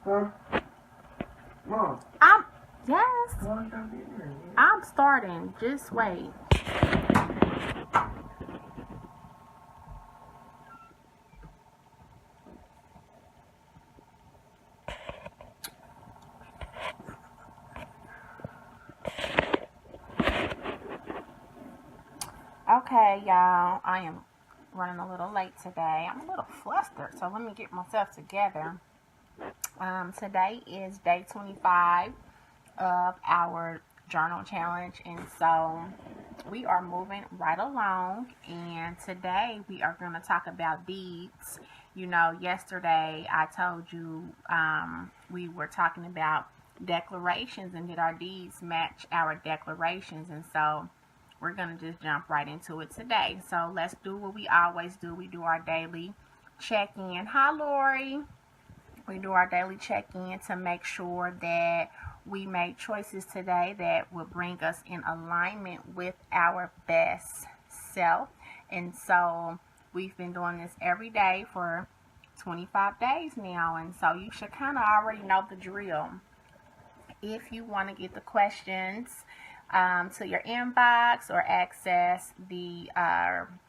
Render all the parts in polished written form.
Huh? Mom. Yes. I'm starting. Just wait. Okay, y'all. I am running a little late today. I'm a little flustered, so let me get myself together. Today is day 25 of our journal challenge, and so we are moving right along. And today we are going to talk about deeds. You know, yesterday I told you we were talking about declarations and did our deeds match our declarations, and so we're going to just jump right into it today. So let's do what we always do. We do our daily check-in. Hi, Lori. We do our daily check-in to make sure that we make choices today that will bring us in alignment with our best self. And so we've been doing this every day for 25 days now. And so you should kind of already know the drill. If you want to get the questions to your inbox or access the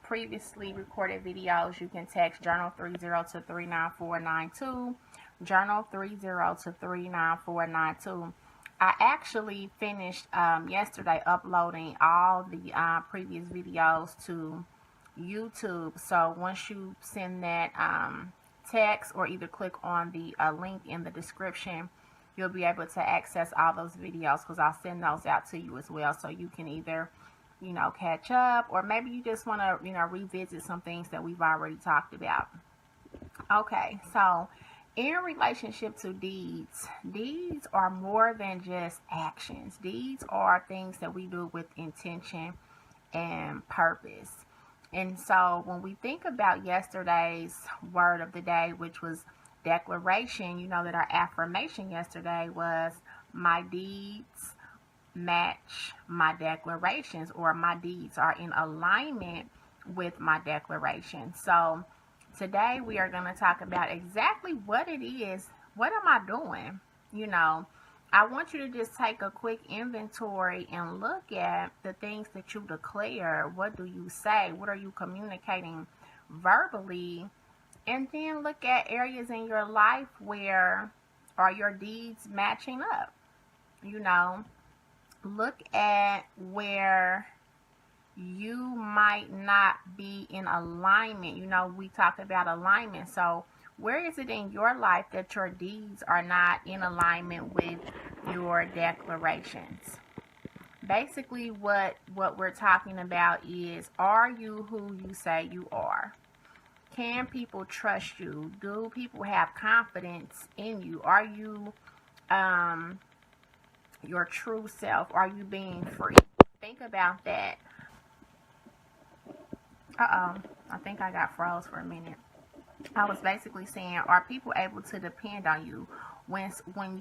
previously recorded videos, you can text Journal 30 to 39492. Journal 30 to 39492. I actually finished yesterday uploading all the previous videos to YouTube. So once you send that text or either click on the link in the description, you'll be able to access all those videos because I'll send those out to you as well. So you can either, catch up, or maybe you just want to, revisit some things that we've already talked about. Okay, so in relationship to deeds, deeds are more than just actions. Deeds are things that we do with intention and purpose. And so when we think about yesterday's word of the day, which was declaration, you know that our affirmation yesterday was my deeds match my declarations, or my deeds are in alignment with my declaration. So today we are going to talk about exactly what it is. What am I doing? I want you to just take a quick inventory and look at the things that you declare. What do you say? What are you communicating verbally? And then look at areas in your life where are your deeds matching up. Look at where you might not be in alignment. We talked about alignment. So where is it in your life that your deeds are not in alignment with your declarations? Basically, what we're talking about is, are you who you say you are? Can people trust you? Do people have confidence in you? Are you your true self? Are you being free? Think about that. I think I got froze for a minute. I was basically saying, are people able to depend on you? When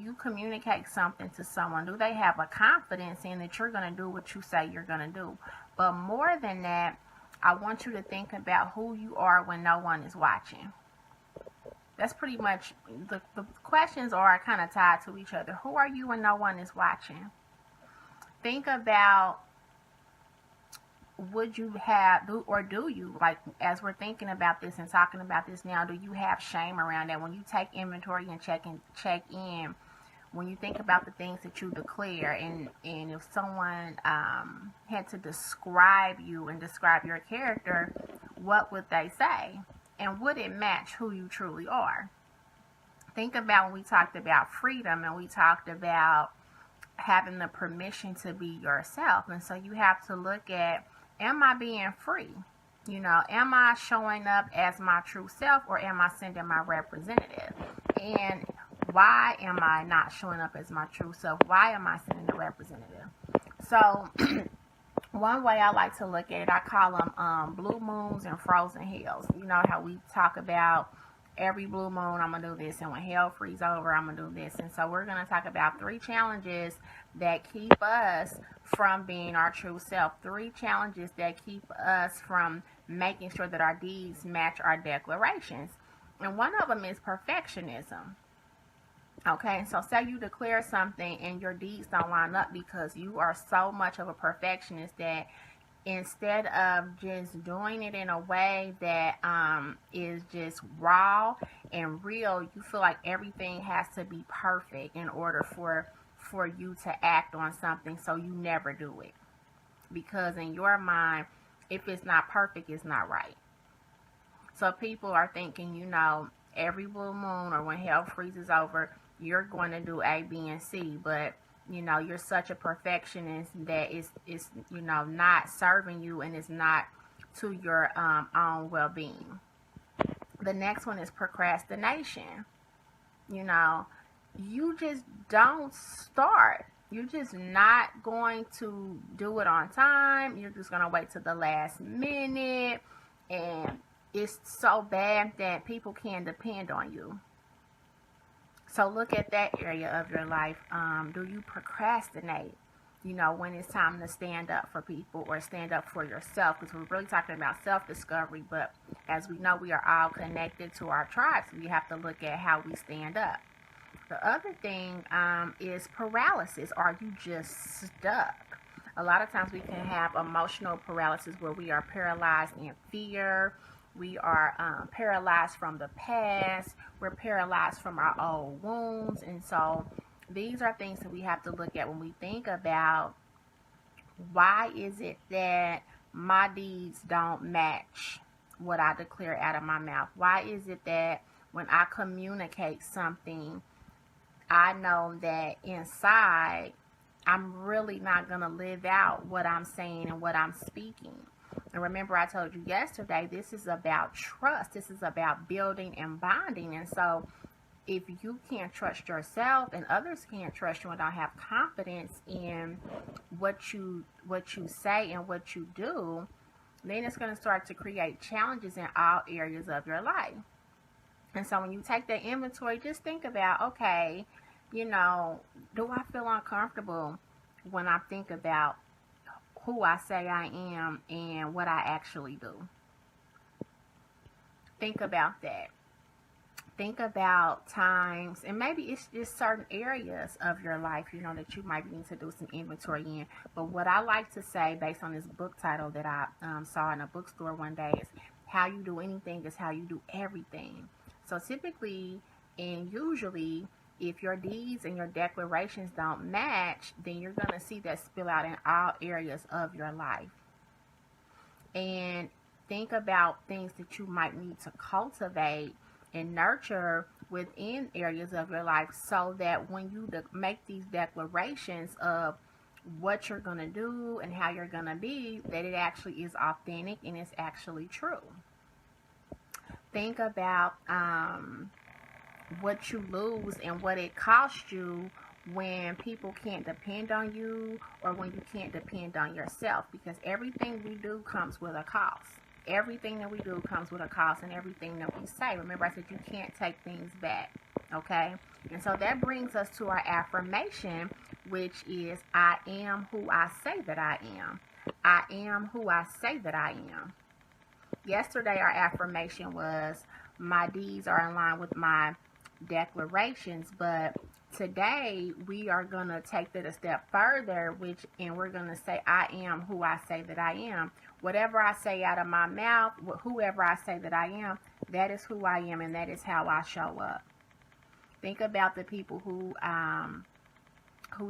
you communicate something to someone, do they have a confidence in that you're going to do what you say you're going to do? But more than that, I want you to think about who you are when no one is watching. That's pretty much, the questions are kind of tied to each other. Who are you when no one is watching? Think about, would you have, do you, like, as we're thinking about this and talking about this now, do you have shame around that? When you take inventory and check in, when you think about the things that you declare, and if someone had to describe you and describe your character, what would they say? And would it match who you truly are? Think about when we talked about freedom and we talked about having the permission to be yourself. And so you have to look at, am I being free? Am I showing up as my true self, or am I sending my representative? And why am I not showing up as my true self? Why am I sending a representative? So one way I like to look at it, I call them blue moons and frozen hells. You know how we talk about every blue moon I'm going to do this, and when hell freezes over, I'm going to do this. And so we're going to talk about 3 challenges that keep us from being our true self. 3 challenges that keep us from making sure that our deeds match our declarations. And one of them is perfectionism. Okay, so say you declare something and your deeds don't line up because you are so much of a perfectionist that instead of just doing it in a way that is just raw and real, you feel like everything has to be perfect in order for you to act on something, so you never do it because in your mind, if it's not perfect, it's not right. So people are thinking, every blue moon or when hell freezes over, you're going to do A, B, and C, but you're such a perfectionist that it's not serving you and it's not to your own well-being. The next one is procrastination. You know, you just don't start. You're just not going to do it on time. You're just going to wait till the last minute. And it's so bad that people can't depend on you. So look at that area of your life. Do you procrastinate? When it's time to stand up for people or stand up for yourself, because we're really talking about self-discovery, but as we know, we are all connected to our tribes. We have to look at how we stand up. The other thing is paralysis. Are you just stuck? A lot of times we can have emotional paralysis where we are paralyzed in fear. We are paralyzed from the past. We're paralyzed from our old wounds. And so these are things that we have to look at when we think about why is it that my deeds don't match what I declare out of my mouth? Why is it that when I communicate something, I know that inside I'm really not going to live out what I'm saying and what I'm speaking? And remember, I told you yesterday, this is about trust. This is about building and bonding. And so if you can't trust yourself and others can't trust you and don't have confidence in what you say and what you do, then it's going to start to create challenges in all areas of your life. And so when you take that inventory, just think about, okay, do I feel uncomfortable when I think about who I say I am and what I actually do? Think about that. Think about times, and maybe it's just certain areas of your life, that you might need to do some inventory in. But what I like to say, based on this book title that I saw in a bookstore one day, is how you do anything is how you do everything. So typically and usually, if your deeds and your declarations don't match, then you're going to see that spill out in all areas of your life. And think about things that you might need to cultivate and nurture within areas of your life so that when you make these declarations of what you're going to do and how you're going to be, that it actually is authentic and it's actually true. Think about what you lose and what it costs you when people can't depend on you or when you can't depend on yourself, because everything we do comes with a cost. Everything that we do comes with a cost, and everything that we say. Remember, I said you can't take things back, okay? And so that brings us to our affirmation, which is, I am who I say that I am. I am who I say that I am. Yesterday, our affirmation was, my deeds are in line with my declarations, but today we are going to take that a step further, and we're going to say, I am who I say that I am. Whatever I say out of my mouth, whoever I say that I am, that is who I am, and that is how I show up. Think about the people who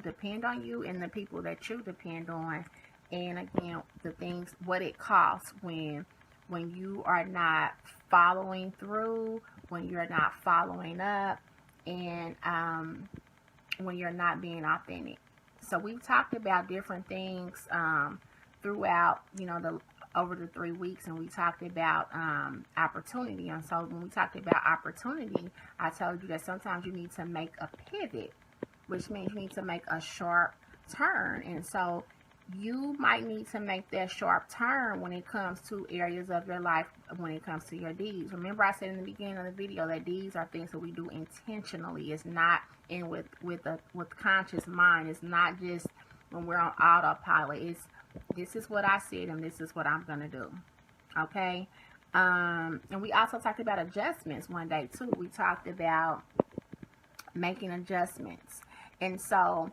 depend on you and the people that you depend on, and again, the things, what it costs when you are not following through, when you're not following up, and when you're not being authentic. So we've talked about different things throughout, over the 3 weeks, and we talked about opportunity. And so when we talked about opportunity, I told you that sometimes you need to make a pivot, which means you need to make a sharp turn. And so you might need to make that sharp turn when it comes to areas of your life, when it comes to your deeds. Remember, I said in the beginning of the video that deeds are things that we do intentionally. It's not in with conscious mind. It's not just when we're on autopilot. It's, this is what I said and this is what I'm going to do. Okay? And we also talked about adjustments one day too. We talked about making adjustments. And so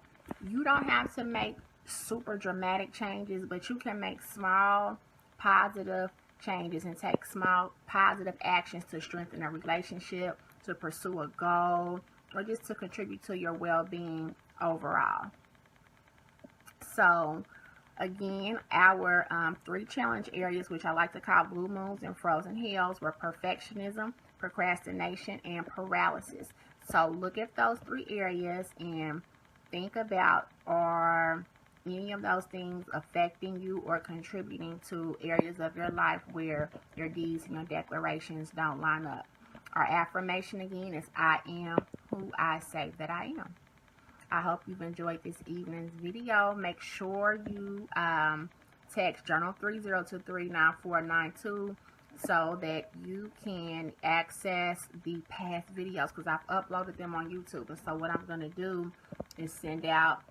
you don't have to make super dramatic changes, but you can make small positive changes and take small positive actions to strengthen a relationship, to pursue a goal, or just to contribute to your well-being overall. So again, our 3 challenge areas, which I like to call blue moons and frozen hills, were perfectionism, procrastination, and paralysis. So look at those 3 areas and think about, are any of those things affecting you or contributing to areas of your life where your deeds and your declarations don't line up. Our affirmation again is, I am who I say that I am. I hope you've enjoyed this evening's video. Make sure you text journal 30 to 39492 so that you can access the past videos, because I've uploaded them on YouTube. And so what I'm going to do is send out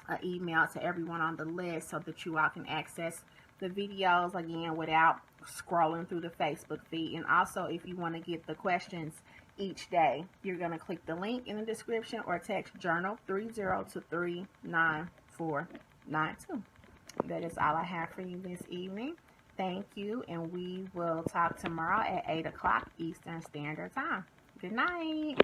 an email to everyone on the list so that you all can access the videos again without scrolling through the Facebook feed. And also, if you want to get the questions each day, you're going to click the link in the description or text journal 30 to 39492. That is all I have for you this evening. Thank you, and we will talk tomorrow at 8 o'clock Eastern Standard Time. Good night.